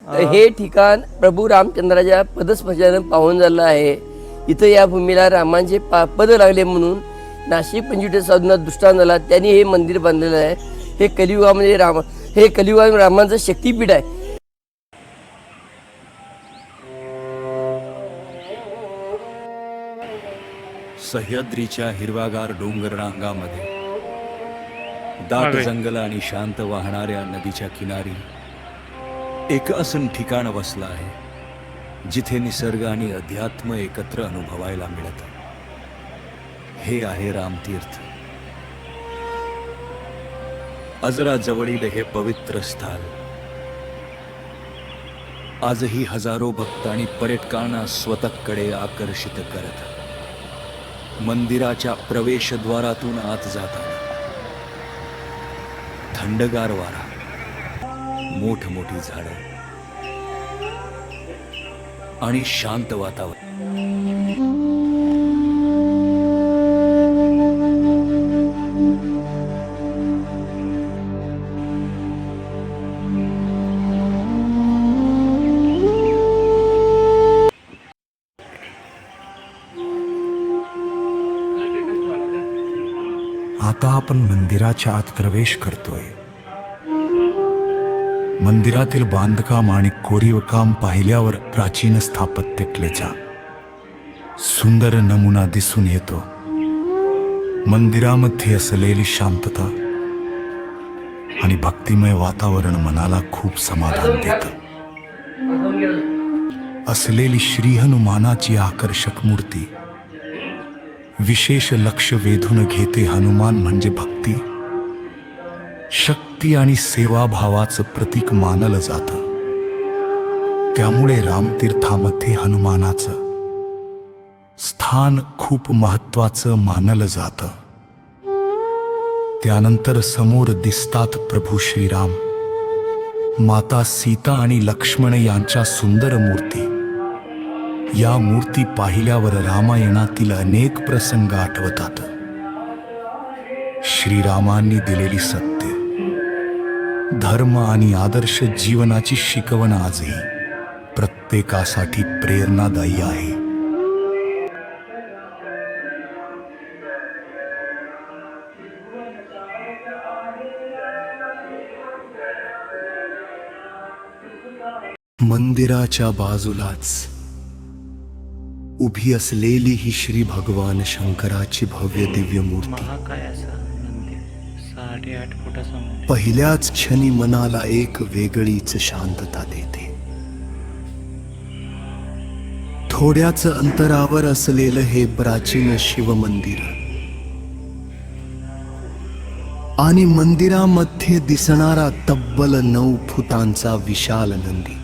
तर हे ठिकाण प्रभू रामचंद्राच्या पदस्पर्शाने पावन झालं आहे। इथं या भूमीला रामांचे पद लागले म्हणून नाशिक पंचवटी साधूंना दृष्टांत झाला, त्यांनी हे मंदिर बांधलेलं आहे। हे कलियुगामध्ये रामांचं शक्तीपीठ आहे। सह्याद्रीच्या हिरवागार डोंगर रांगामध्ये दाट जंगल आणि शांत वाहणाऱ्या नदीच्या किनारी एक असं ठिकाण वसलं आहे जिथे निसर्ग आणि अध्यात्म एकत्र अनुभवायला मिळतं। हे आहे रामतीर्थ। अजराजवळील हे पवित्र स्थळ आजही हजारो भक्त आणि पर्यटकांना स्वतःकडे आकर्षित करत। मंदिराच्या प्रवेशद्वारातून आत जाताना थंडगार वारा, मोठमोठी झाडं आणि शांत वातावरण आता आपण मंदिराच्या आत प्रवेश करतोय। मंदिरातील बांधकाम आणि कोरीवकाम पाहिल्यावर प्राचीन स्थापत्यकलेचा सुंदर नमुना दिसून येतो। मंदिरामध्ये असलेली शांतता आणि भक्तिमय वातावरण मनाला खूप समाधान देतं। असलेली श्री हनुमानाची आकर्षक मूर्ती विशेष लक्ष वेधून घेते। हनुमान म्हणजे भक्ती, शक्ती आणि सेवाभावाचं प्रतीक मानलं जातं। त्यामुळे रामतीर्थामध्ये हनुमानाचं स्थान खूप महत्त्वाचं मानलं जातं। त्यानंतर समोर दिसतात प्रभू श्रीराम, माता सीता आणि लक्ष्मण यांच्या सुंदर मूर्ती। या मूर्ती पाहिल्यावर रामायणातील अनेक प्रसंग आठवतात। श्रीरामांनी दिलेली सत्य, धर्म आणि आदर्श जीवनाची शिकवण आजही प्रत्येकासाठी प्रेरणादायी आहे। मंदिराच्या बाजूलाच उभी असलेली ही श्री भगवान शंकराची भव्य दिव्य मूर्ती पहिल्याच क्षणी मनाला एक वेगळीच शांतता देते। थोड्याच अंतरावर असलेलं हे प्राचीन शिव मंदिर आणि मंदिरामध्ये दिसणारा तब्बल 9 फुटांचा विशाल नंदी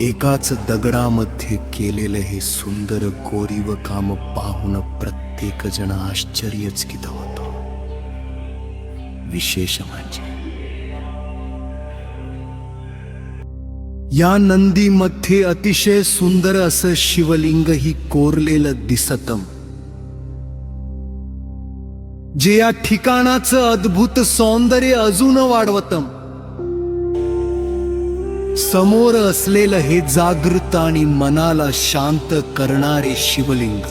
एकाच दगडामध्ये केलेलं हे सुंदर कोरीव काम पाहून प्रत्येक जण आश्चर्यचकित होतो। विशेष म्हणजे या नंदीमध्ये अतिशय सुंदर असं शिवलिंग ही कोरलेलं दिसतं, जे या ठिकाणाचं अद्भुत सौंदर्य अजून वाढवतं। समोर असलेलं हे जागृत आणि मनाला शांत करणारे शिवलिंग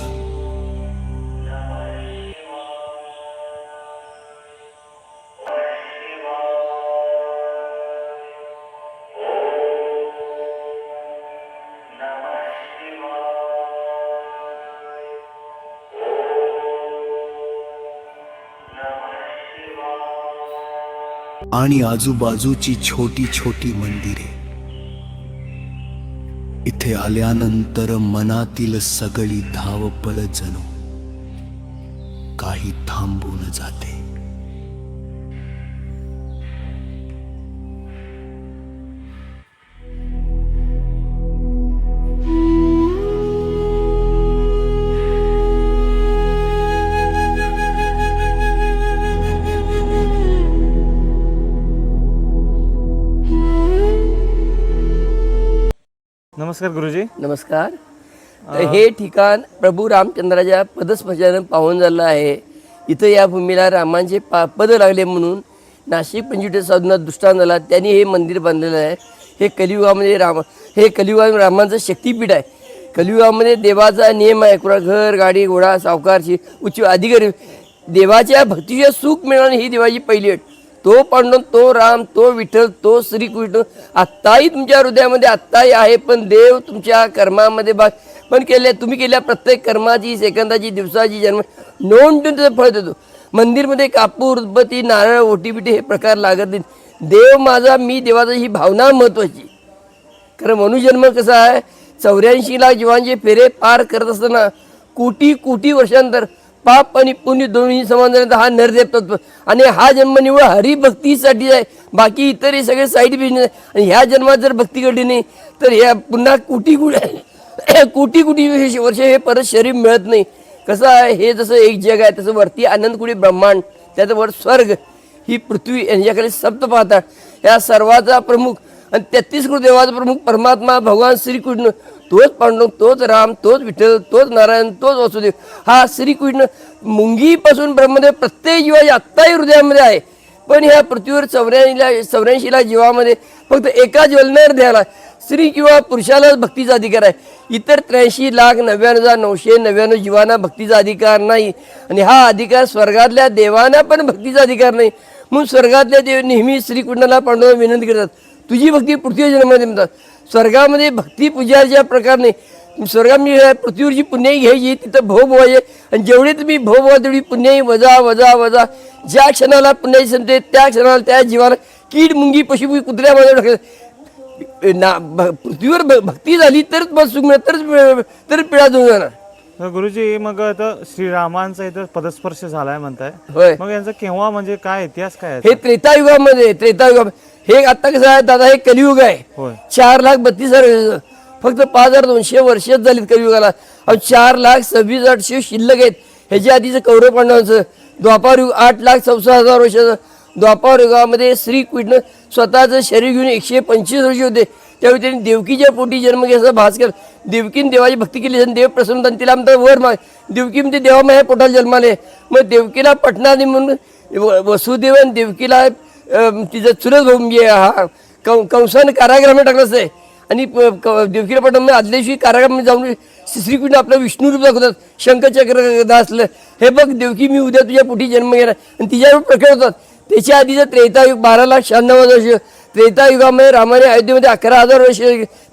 आणि आजूबाजूची छोटी छोटी मंदिरे इथे आल्यानंतर मनातील सगळी धावपळ जणू काही थांबून जाते। नमस्कार गुरुजी। नमस्कार। तर हे ठिकाण प्रभू रामचंद्राच्या पदस्पर्शाने पावन झालं आहे। इथं या भूमीला रामांचे पद लागले म्हणून नाशिक पंचवीस साधूंना दृष्टांत झाला, त्यांनी हे मंदिर बांधलेलं आहे. हे कलियुगामध्ये हे कलियुगामध्ये रामांचं शक्तिपीठ आहे. कलियुगामध्ये देवाचा नियम आहे, कुणा घर गाडी घोडा सावकारची उच्च अधिकारी देवाच्या भक्तीचे सुख मिळवणे ही देवाची पहिली अट. तो पांडुरंग, तो राम, तो विठ्ठल, तो श्रीकृष्ण आत्ताही तुमच्या हृदयामध्ये आत्ताही आहे. पण देव तुमच्या कर्मामध्ये पण तुम्ही केल्या प्रत्येक कर्माची सेकंदाची दिवसाची जन्म नोंद ठेवून त्याचं फळ देतो. मंदिरमध्ये कापूर उदबत्ती नारळ ओटीबिटी हे प्रकार लागत नाही. देव माझा मी देवाचा ही भावना महत्वाची. कारण मनुजन्म कसा आहे, 84 लाख जीवांचे फेरे पार करत असताना कोटी वर्षांतर पाप आणि पुण्य दोन्ही समान झाल्यानंतर हा नरदेव तत्व आणि हा जन्म निवड हरिभक्तीसाठी आहे. बाकी इतर हे सगळे साईड बिझनेस. आणि ह्या जन्मात जर भक्ती घडली नाही तर ह्या पुन्हा कोटी वर्ष हे परत शरीर मिळत नाही. कसं आहे, हे जसं एक जग आहे तसं वरती अनंतकुडी ब्रह्मांड, त्याचं वर स्वर्ग, ही पृथ्वी यांच्याकडे सप्त पाहतात. या सर्वाचा प्रमुख आणि 33 कोटी देवाचा प्रमुख परमात्मा भगवान श्रीकृष्ण, तोच पांडुरंग, तोच राम, तोच विठ्ठल, तोच नारायण, तोच वासुदेव. हा श्रीकृष्ण मुंगीपासून ब्रह्मदेव प्रत्येक जीवाच्या आत्ताही हृदयामध्ये आहे. पण ह्या पृथ्वीवर 84 लाख जीवामध्ये फक्त एका जीवाला नर द्यायला स्त्री किंवा पुरुषालाच भक्तीचा अधिकार आहे. इतर 83,99,999 जीवांना भक्तीचा अधिकार नाही. आणि हा अधिकार स्वर्गातल्या देवांना पण भक्तीचा अधिकार नाही. म्हणून स्वर्गातल्या देव नेहमी श्रीकृष्णाला पांडुरंगाला विनंती करतात, तुझी भक्ती पृथ्वी जन्मामध्ये म्हणतात. स्वर्गामध्ये भक्ती पूजाच्या प्रकार नाही. स्वर्गामध्ये पृथ्वीवरची पुण्याई घ्यायची, तिथं भोवायचे आणि जेवढे तुम्ही भोवा तेवढी पुण्याई वजा वजा वजा. ज्या क्षणाला पुण्याई संपते त्या क्षणाला त्या जीवाला कीड मुंगी पशुपी कुत्र्यामध्ये टाकतात. पृथ्वीवर भक्ती झाली तरच मग सुख मिळत, तर पिढा जाऊन जाणार. गुरुजी, मग आता श्रीरामांचा इथं पदस्पर्श झालाय म्हणताय, होय. मग यांचा केव्हा, म्हणजे काय इतिहास काय आहे? हे त्रेतायुगामध्ये हे आता कसं आहे दादा, हे कलियुग आहे. होय. 4,32,000 फक्त 5,200 वर्षच झालीत कलियुगाला. 4,26,800 शिल्लक आहेत. ह्याच्या आधीचं कौरव पांडवांचं द्वापार युग 8,64,000 वर्षाचं. द्वापार युगामध्ये श्रीकृष्ण स्वतःचं शरीर घेऊन 125 वर्ष होते. त्यावेळी त्यांनी देवकीच्या पोटी जन्म घ्यायचा भास केला. देवकीने देवाची भक्ती केली आणि देव प्रसन्न आणि तिला आमचा वर माग. देवकी म्हणजे देवा माझ्या पोटाला जन्माले. मग देवकीला पटणारी म्हणून वसुदेव आणि देवकीला तिचं चुलत भाऊ म्हणजे हा कंसाने कारागृहामध्ये टाकलं आहे. आणि देवकीला पटण आदल्या दिवशी कारागृहामध्ये जाऊन श्रीकृष्ण आपलं विष्णू रूप दाखवतात, शंखचक्र असलं. हे बघ देवकी, मी उद्या तुझ्या पोटी जन्म घेणार आणि तिच्यावर प्रकट होतात. त्याच्या आधीचं त्रेतायुग 12,96,000 वर्ष. त्रेतायुगामध्ये रामाने अयोध्येमध्ये 11,000 वर्ष.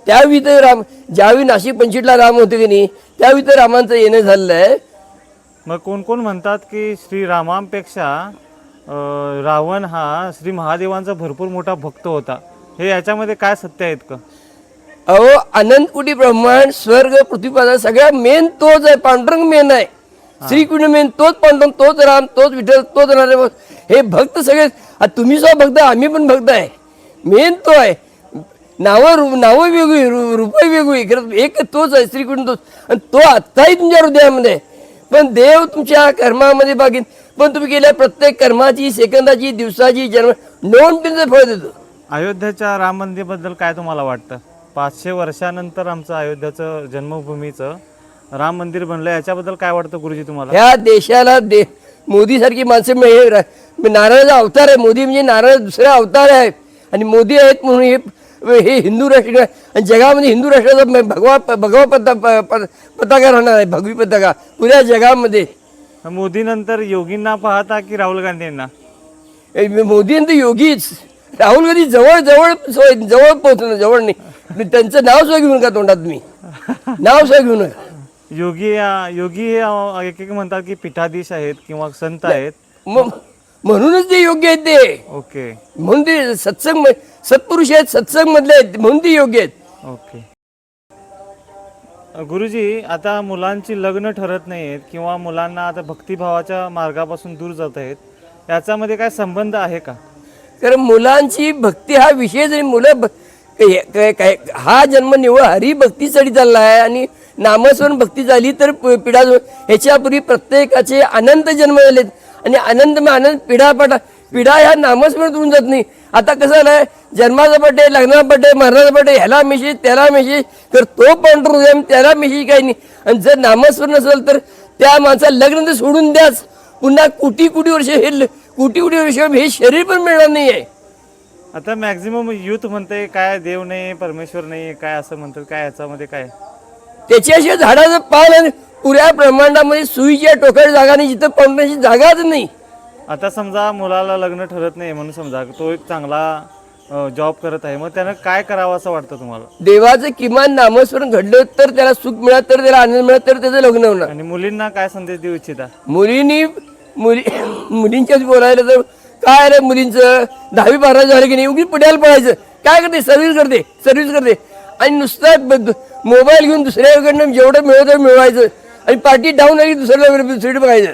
त्यावेळी तर ज्यावेळी नाशिक 25ला राम होते की नाही, त्यावेळी तर रामांचं येणं झालेलं आहे. मग कोण कोण म्हणतात की श्रीरामांपेक्षा रावण हा श्री महादेवांचा भरपूर मोठा भक्त होता. हे याच्यामध्ये काय सत्य आहेत का? अहो, अनंतकोटी ब्रह्मांड स्वर्ग पृथ्वी पाताळ सगळ्या मेन तोच आहे. पांडुरंग मेन आहे, श्रीकृष्ण मेन तोच. पांडुरंग तोच, राम तोच, विठ्ठल तोच, नारायण. हे भक्त सगळे तुम्ही सुद्धा भक्त, आम्ही पण भक्त आहे. मेन तो आहे. नावं वेगळी, रूपही वेगळी, खरं एक तोच आहे, श्रीकृष्ण तोच. आणि तो आत्ताही तुमच्या हृदयामध्ये. पण देव तुमच्या कर्मामध्ये बागेन. पण तुम्ही केल्या प्रत्येक कर्माची सेकंदाची दिवसाची जन्म नोंद त्यांचं फळ देतो. अयोध्याच्या राम मंदिरबद्दल काय तुम्हाला वाटतं? 500 वर्षानंतर आमचं अयोध्याचं जन्मभूमीचं राम मंदिर बनलं, याच्याबद्दल काय वाटतं गुरुजी तुम्हाला? ह्या देशाला मोदी सारखी माणसं नारायणाचा अवतार आहे. मोदी म्हणजे नारायण दुसरा अवतार आहे. आणि मोदी आहेत म्हणून हे हिंदू राष्ट्र आणि जगामध्ये हिंदू राष्ट्राचा भगवा पताका राहणार आहे, भगवी पताका पुऱ्या जगामध्ये. मोदीनंतर योगींना पाहता की राहुल गांधींना? मोदीनंतर योगीच. राहुल गांधी जवळ पोहोचणं, जवळ नाही. त्यांचं नाव सुद्धा घेऊ नका तोंडात, तुम्ही नाव सुद्धा घेऊ नका. योगी हे एक म्हणतात की पीठाधीश आहेत किंवा संत आहेत, म्हणूनच ते योग्य आहेत ते. ओके. म्हणून ते सत्पुरुष आहेत, सत्संग मधले आहेत, म्हणून ते योग्य आहेत. ओके. गुरुजी, आता मुलांची लग्न ठरत नाही आहेत किंवा मुलांना आता भक्तिभावाच्या मार्गापासून दूर जात आहेत, याच्यामध्ये काय संबंध आहे का? कारण मुलांची भक्ती हा विषयच नाही. मुलं हा जन्म निवड हरिभक्तीसाठी चालला आहे आणि नामस्मरण भक्ती झाली तर पिढा. ह्याच्यापूर्वी प्रत्येकाचे अनंत जन्म झालेत आणि आनंद पिढा ह्या नामस्मरण होऊन जात नाही. आता कसं झालंय, जन्माचा बड्डे, लग्नाचा बड्डे, मरणाचा बड्डे, ह्याला मेसेज त्याला मेसेज, तर तो पांडुरंग त्याला मेसेज काही नाही. आणि जर नामस्मरण असेल तर त्या माणसाला लग्न तर सोडून द्याच, पुन्हा कोटी वर्ष हे कोटी कोटी वर्ष हे शरीर पण मिळणार नाही आहे. आता मॅक्झिमम युथ म्हणते काय देव नाही, परमेश्वर नाही, काय असं म्हणतात, काय याच्यामध्ये काय? त्याच्याशिवाय झाडाचं पान आणि पुऱ्या ब्रह्मांडामध्ये सुईच्या टोकाची जागा नाही, जिथं पडण्याची जागाच नाही. आता समजा मुलाला लग्न ठरत नाही म्हणून समजा तो एक चांगला जॉब करत आहे, मग त्यानं काय करावं असं वाटतं तुम्हाला? देवाचं किमान नामस्मरण घडलं तर त्याला सुख मिळत, तर त्याला आनंद मिळत, तर त्याचं लग्न होणार. आणि मुलींना काय संदेश देऊ इच्छिता? मुलींच्याच बोलायला तर काय रे, मुलींचं 10वी 12 झालं की नाही उगी पुण्याला पळायचं. काय करते? सर्व्हिस करते आणि नुसतं मोबाईल घेऊन दुसऱ्याकडनं जेवढं मिळवतं मिळवायचं आणि पार्टी डाऊन आली दुसरीकडे बघायचं.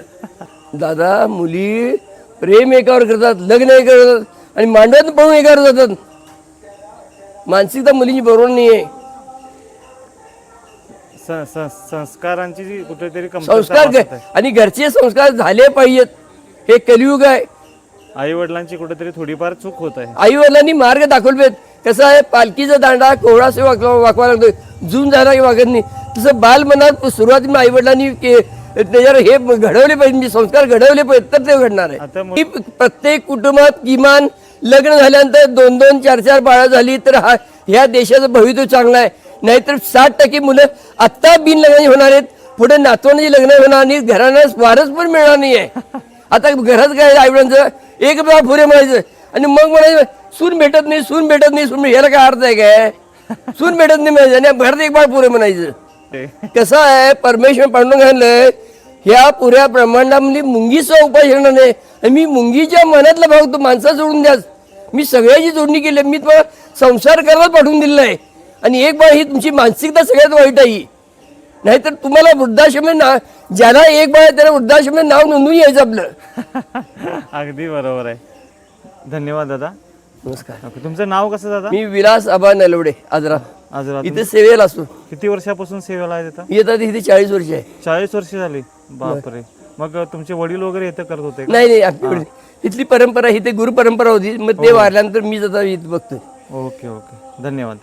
दादा, मुली प्रेम एकावर करतात, लग्न एकावर करतात आणि मांडवात पळून एकावर जातात. मानसिकता मुलींची बरोबर नाही आहे. संस्कारांची जी कुठेतरी कमतरता संस्कार भासत आहे. आणि घरचे संस्कार झाले पाहिजेत. हे कलियुग आहे. आई वडिलांची कुठेतरी थोडीफार चूक होत आहे. आई वडिलांनी मार्ग दाखवले पाहिजेत. कसं आहे, पालखीचा दांडा कोवळा से वाकवा लागतो, जून झाला की वागत नाही. तसं बालमनात सुरुवातीला आई वडिलांनी त्याच्यावर हे घडवले पाहिजे, म्हणजे संस्कार घडवले पाहिजेत, तर ते घडणार आता आहे. प्रत्येक कुटुंबात किमान लग्न झाल्यानंतर 2-2, 4-4 बाळं झाली तर ह्या देशाचं भवितव्य चांगलं आहे. नाहीतर 60% मुलं आत्ता बिनलग्नाची होणार आहेत, पुढे नातवंडाची लग्न होणार नाही, घरांना वारस पण मिळणार नाही आहे. आता घरात काय आईवडिलांचं एक बाबा पुरे म्हणायचं आणि मग म्हणायचं सून भेटत नाही, याला काय अर्थ आहे काय? सून भेटत नाही म्हणायचं आणि घरात एक बाळ पुरे म्हणायचं. कसं आहे, परमेश्वर पांडुरंग घाललंय ह्या पुऱ्या ब्रह्मांडामध्ये मुंगीचा उपाय येणार नाही. आणि मी मुंगीच्या मनातला भाग तो माणसा जोडून द्याच, मी सगळ्याची जोडणी केली. मी तुम्हाला संसार करायला पाठवून दिलेला आहे आणि एक बाळ ही तुमची मानसिकता सगळ्यात वाईट आहे. नाहीतर तुम्हाला वृद्धाश्रम ज्याला एक बाळ आहे त्याला वृद्धाश्रम नाव नोंदवून यायचं आपलं. अगदी बरोबर आहे. धन्यवाद दादा. नमस्कार. तुमचं नाव कसं दादा? मी विलास आबा नलवडे, आजरा. आज इथे सेवेला असतो. किती वर्षापासून सेवेला आहे तिथं? येतात इथे 40 वर्ष आहे. 40 वर्ष झाली. बापरे. मग तुमचे वडील वगैरे इथं करत होते का? नाही, आपल्याकडे इथली परंपरा, इथे गुरु परंपरा होती. मग ते वारल्यानंतर मी जाता इथं बघतोय. ओके. धन्यवाद.